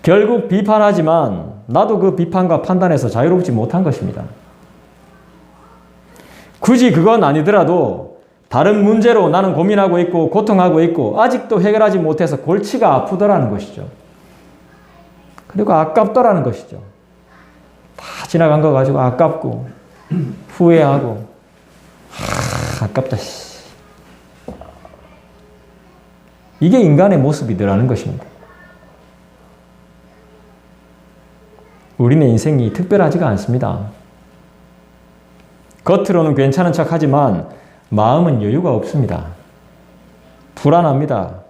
결국 비판하지만 나도 그 비판과 판단에서 자유롭지 못한 것입니다. 굳이 그건 아니더라도 다른 문제로 나는 고민하고 있고 고통하고 있고 아직도 해결하지 못해서 골치가 아프더라는 것이죠. 그리고 아깝더라는 것이죠. 다 지나간 거 가지고 아깝고 후회하고 아깝다. 이게 인간의 모습이더라는 것입니다. 우리네 인생이 특별하지가 않습니다. 겉으로는 괜찮은 척하지만 마음은 여유가 없습니다. 불안합니다.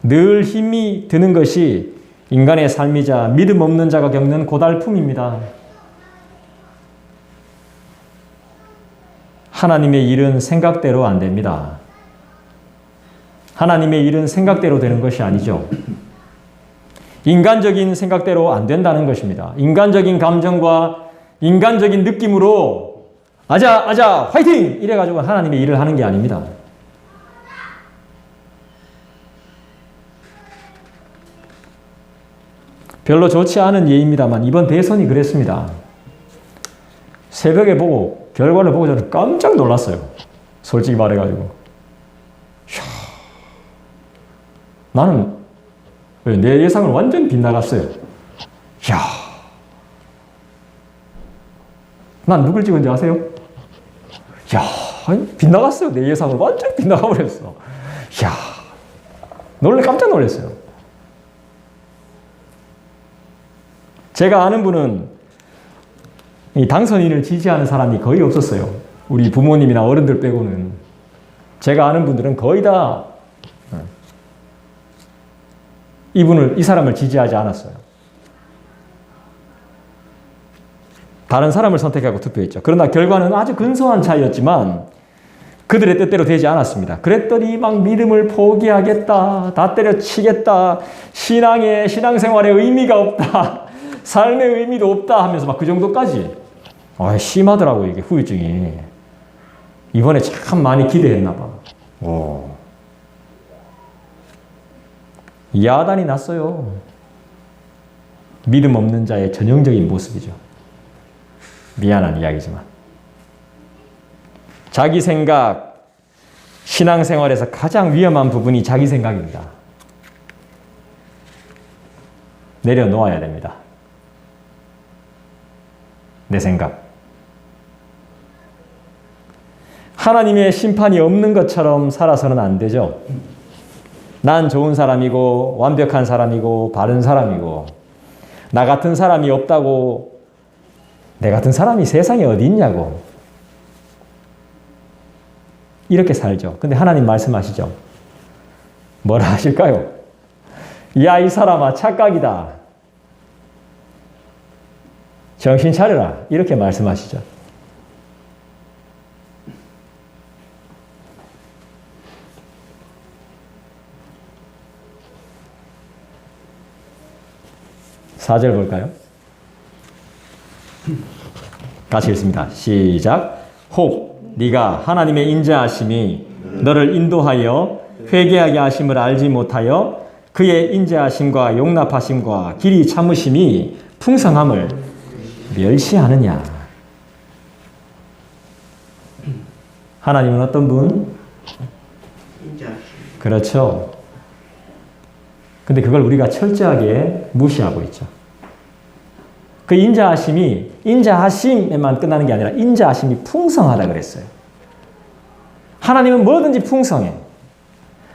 늘 힘이 드는 것이 인간의 삶이자 믿음 없는 자가 겪는 고달픔입니다. 하나님의 일은 생각대로 안 됩니다. 하나님의 일은 생각대로 되는 것이 아니죠. 인간적인 생각대로 안 된다는 것입니다. 인간적인 감정과 인간적인 느낌으로 아자 화이팅! 이래가지고 하나님의 일을 하는 게 아닙니다. 별로 좋지 않은 예입니다만 이번 대선이 그랬습니다. 새벽에 보고 결과를 보고 저는 깜짝 놀랐어요. 솔직히 말해가지고. 나는 내 예상을 완전 빗나갔어요. 이야. 난 누굴 찍은지 아세요? 이야, 빗나갔어요. 내 예상을 완전 빗나가버렸어. 이야. 깜짝 놀랐어요. 제가 아는 분은 이 당선인을 지지하는 사람이 거의 없었어요. 우리 부모님이나 어른들 빼고는. 제가 아는 분들은 거의 다 이 사람을 지지하지 않았어요. 다른 사람을 선택하고 투표했죠. 그러나 결과는 아주 근소한 차이였지만 그들의 뜻대로 되지 않았습니다. 그랬더니 막 믿음을 포기하겠다, 다 때려치겠다, 신앙생활에 의미가 없다, 삶의 의미도 없다 하면서 막 그 정도까지. 심하더라고요, 이게 후유증이. 이번에 참 많이 기대했나 봐. 야단이 났어요. 믿음 없는 자의 전형적인 모습이죠. 미안한 이야기지만. 자기 생각, 신앙생활에서 가장 위험한 부분이 자기 생각입니다. 내려놓아야 됩니다. 내 생각. 하나님의 심판이 없는 것처럼 살아서는 안 되죠. 난 좋은 사람이고 완벽한 사람이고 바른 사람이고 나 같은 사람이 없다고 내 같은 사람이 세상에 어디 있냐고 이렇게 살죠. 근데 하나님 말씀하시죠. 뭐라 하실까요? 야, 이 사람아 착각이다. 정신 차려라. 이렇게 말씀하시죠. 사절 볼까요? 같이 읽습니다. 시작. 혹 네가 하나님의 인자하심이 너를 인도하여 회개하게 하심을 알지 못하여 그의 인자하심과 용납하심과 길이 참으심이 풍성함을 멸시하느냐. 하나님은 어떤 분? 그렇죠. 근데 그걸 우리가 철저하게 무시하고 있죠. 그 인자하심에만 끝나는 게 아니라 인자하심이 풍성하다 그랬어요. 하나님은 뭐든지 풍성해.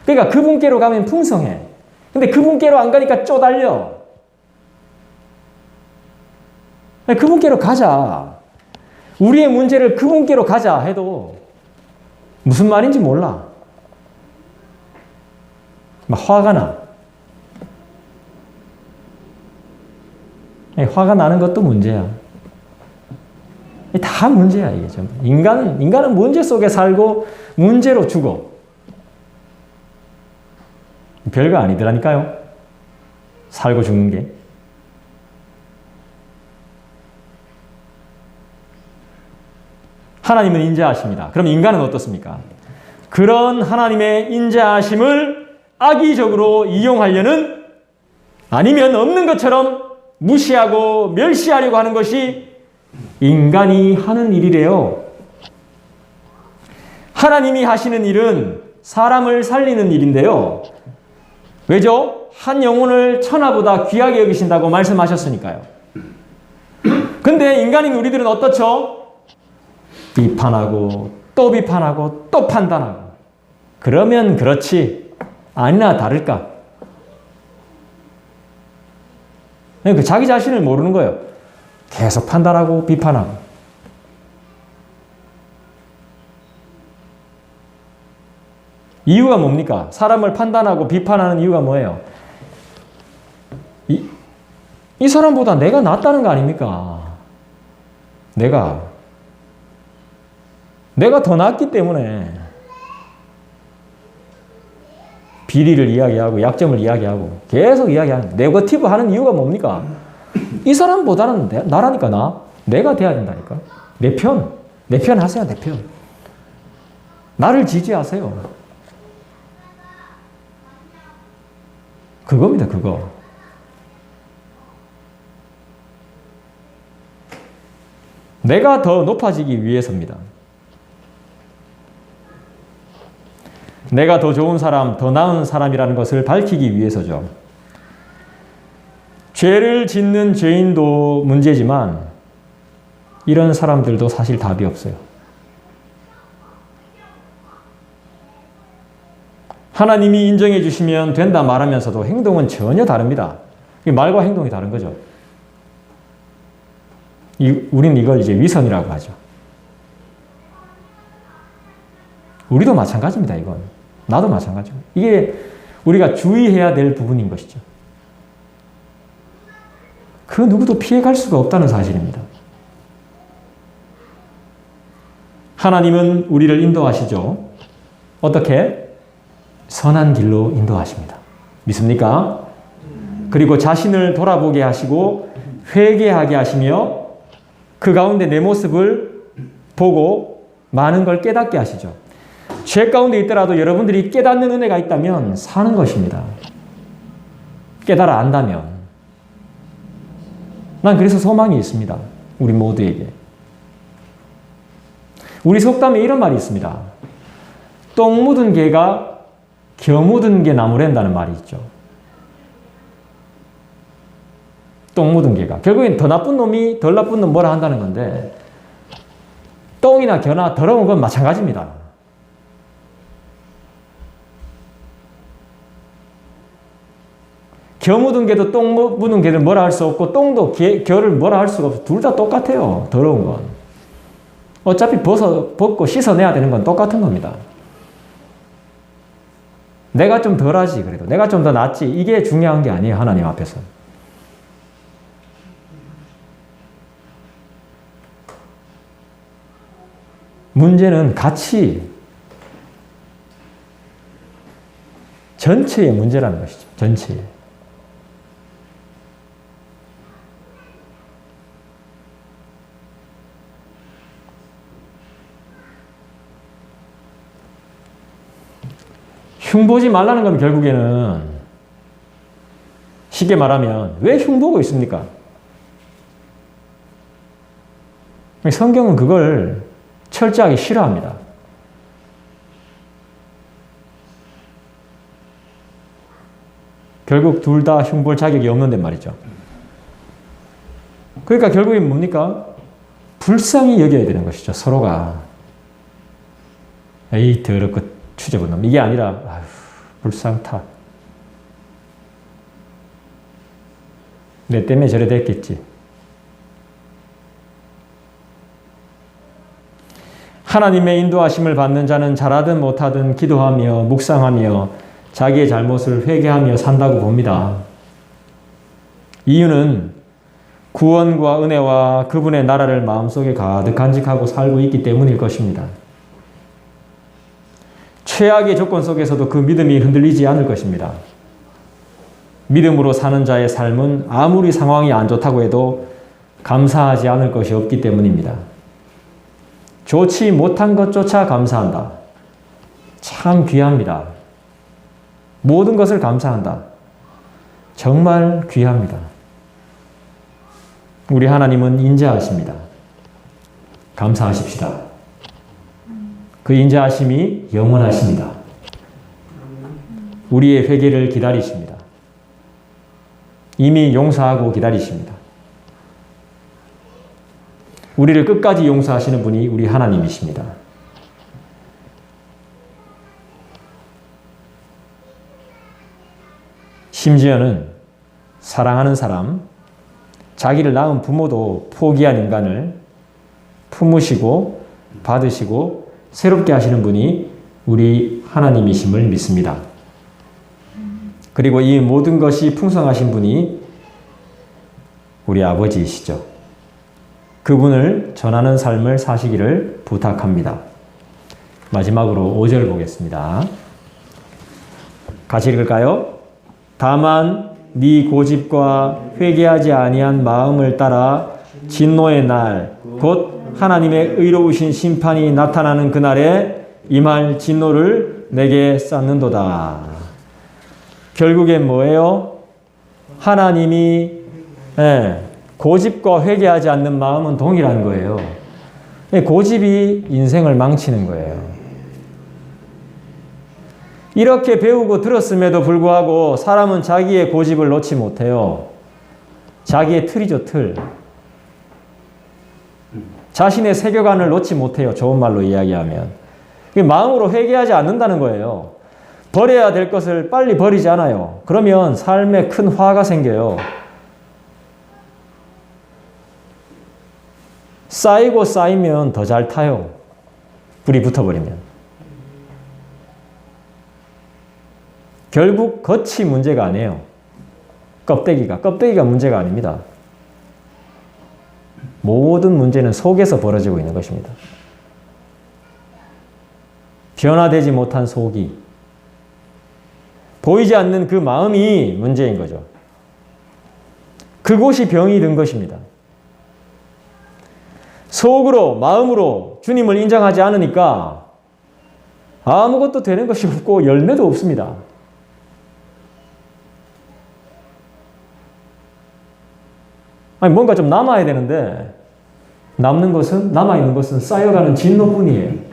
그러니까 그분께로 가면 풍성해. 근데 그분께로 안 가니까 쪼달려. 그분께로 가자. 우리의 문제를 그분께로 가자 해도 무슨 말인지 몰라. 막 화가 나. 화가 나는 것도 문제야. 다 문제야, 이게 전부. 인간은 문제 속에 살고 문제로 죽어. 별거 아니더라니까요. 살고 죽는 게. 하나님은 인자하십니다. 그럼 인간은 어떻습니까? 그런 하나님의 인자하심을 악의적으로 이용하려는 아니면 없는 것처럼 무시하고 멸시하려고 하는 것이 인간이 하는 일이래요. 하나님이 하시는 일은 사람을 살리는 일인데요. 왜죠? 한 영혼을 천하보다 귀하게 여기신다고 말씀하셨으니까요. 근데 인간인 우리들은 어떻죠? 비판하고 또 비판하고 또 판단하고. 그러면 그렇지. 아니나 다를까. 그 자기 자신을 모르는 거예요. 계속 판단하고 비판하고. 이유가 뭡니까? 사람을 판단하고 비판하는 이유가 뭐예요? 이 사람보다 내가 낫다는 거 아닙니까? 내가 더 낫기 때문에 비리를 이야기하고 약점을 이야기하고 계속 이야기하는 네거티브 하는 이유가 뭡니까? 이 사람보다는 나라니까 내가 돼야 된다니까. 내 편 하세요. 내 편. 나를 지지하세요. 그겁니다. 그거. 내가 더 높아지기 위해서입니다. 내가 더 좋은 사람, 더 나은 사람이라는 것을 밝히기 위해서죠. 죄를 짓는 죄인도 문제지만 이런 사람들도 사실 답이 없어요. 하나님이 인정해 주시면 된다 말하면서도 행동은 전혀 다릅니다. 말과 행동이 다른 거죠. 우리는 이걸 이제 위선이라고 하죠. 우리도 마찬가지입니다, 이건. 나도 마찬가지고. 이게 우리가 주의해야 될 부분인 것이죠. 그 누구도 피해갈 수가 없다는 사실입니다. 하나님은 우리를 인도하시죠. 어떻게? 선한 길로 인도하십니다. 믿습니까? 그리고 자신을 돌아보게 하시고 회개하게 하시며 그 가운데 내 모습을 보고 많은 걸 깨닫게 하시죠. 죄 가운데 있더라도 여러분들이 깨닫는 은혜가 있다면 사는 것입니다. 깨달아 안다면. 난 그래서 소망이 있습니다. 우리 모두에게. 우리 속담에 이런 말이 있습니다. 똥 묻은 개가 겨 묻은 개 나무랜다는 말이 있죠. 똥 묻은 개가. 결국엔 더 나쁜 놈이 덜 나쁜 놈 뭐라 한다는 건데 똥이나 겨나 더러운 건 마찬가지입니다. 겨 묻은 개도 똥 묻은 개를 뭐라 할 수 없고 똥도 겨를 뭐라 할 수가 없어. 둘 다 똑같아요. 더러운 건. 어차피 벗고 씻어내야 되는 건 똑같은 겁니다. 내가 좀 덜하지 그래도. 내가 좀 더 낫지. 이게 중요한 게 아니에요. 하나님 앞에서. 문제는 같이 전체의 문제라는 것이죠. 전체의. 흉보지 말라는 건 결국에는 쉽게 말하면 왜 흉보고 있습니까? 성경은 그걸 철저하게 싫어합니다. 결국 둘 다 흉볼 자격이 없는데 말이죠. 그러니까 결국엔 뭡니까? 불쌍히 여겨야 되는 것이죠. 서로가. 에이 더럽고 추접한 놈. 이게 아니라 아휴, 불쌍타. 내 때문에 저래 됐겠지. 하나님의 인도하심을 받는 자는 잘하든 못하든 기도하며 묵상하며 자기의 잘못을 회개하며 산다고 봅니다. 이유는 구원과 은혜와 그분의 나라를 마음속에 가득 간직하고 살고 있기 때문일 것입니다. 최악의 조건 속에서도 그 믿음이 흔들리지 않을 것입니다. 믿음으로 사는 자의 삶은 아무리 상황이 안 좋다고 해도 감사하지 않을 것이 없기 때문입니다. 좋지 못한 것조차 감사한다. 참 귀합니다. 모든 것을 감사한다. 정말 귀합니다. 우리 하나님은 인자하십니다. 감사하십시다. 그 인자하심이 영원하십니다. 우리의 회개를 기다리십니다. 이미 용서하고 기다리십니다. 우리를 끝까지 용서하시는 분이 우리 하나님이십니다. 심지어는 사랑하는 사람, 자기를 낳은 부모도 포기한 인간을 품으시고 받으시고 새롭게 하시는 분이 우리 하나님이심을 믿습니다. 그리고 이 모든 것이 풍성하신 분이 우리 아버지이시죠. 그분을 전하는 삶을 사시기를 부탁합니다. 마지막으로 5절 보겠습니다. 같이 읽을까요? 다만 네 고집과 회개하지 아니한 마음을 따라 진노의 날, 곧 하나님의 의로우신 심판이 나타나는 그날에 임할 진노를 내게 쌓는도다. 결국엔 뭐예요? 하나님이 고집과 회개하지 않는 마음은 동일한 거예요. 고집이 인생을 망치는 거예요. 이렇게 배우고 들었음에도 불구하고 사람은 자기의 고집을 놓지 못해요. 자기의 틀이죠, 틀. 자신의 세계관을 놓지 못해요. 좋은 말로 이야기하면. 마음으로 회개하지 않는다는 거예요. 버려야 될 것을 빨리 버리지 않아요. 그러면 삶에 큰 화가 생겨요. 쌓이고 쌓이면 더 잘 타요. 불이 붙어버리면. 결국 겉이 문제가 아니에요. 껍데기가 문제가 아닙니다. 모든 문제는 속에서 벌어지고 있는 것입니다. 변화되지 못한 속이, 보이지 않는 그 마음이 문제인 거죠. 그곳이 병이 든 것입니다. 속으로, 마음으로 주님을 인정하지 않으니까 아무것도 되는 것이 없고 열매도 없습니다. 아니, 뭔가 좀 남아야 되는데 남아있는 것은 쌓여가는 진노뿐이에요.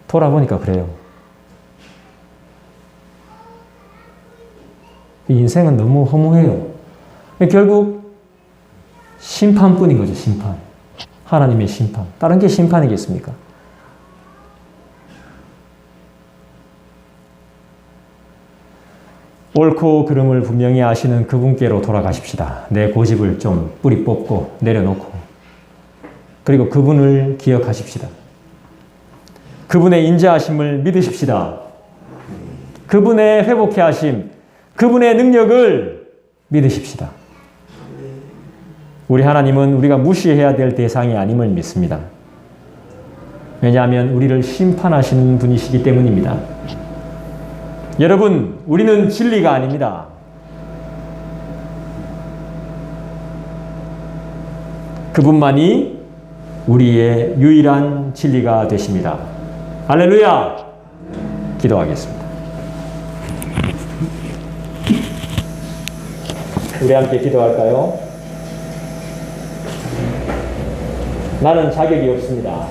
돌아보니까 그래요. 인생은 너무 허무해요. 결국 심판뿐인 거죠, 심판. 하나님의 심판. 다른 게 심판이겠습니까? 옳고 그름을 분명히 아시는 그분께로 돌아가십시다. 내 고집을 좀 뿌리 뽑고 내려놓고, 그리고 그분을 기억하십시다. 그분의 인자하심을 믿으십시다. 그분의 회복케 하심, 그분의 능력을 믿으십시다. 우리 하나님은 우리가 무시해야 될 대상이 아님을 믿습니다. 왜냐하면 우리를 심판하시는 분이시기 때문입니다. 여러분, 우리는 진리가 아닙니다. 그분만이 우리의 유일한 진리가 되십니다. 할렐루야! 기도하겠습니다. 우리 함께 기도할까요? 나는 자격이 없습니다.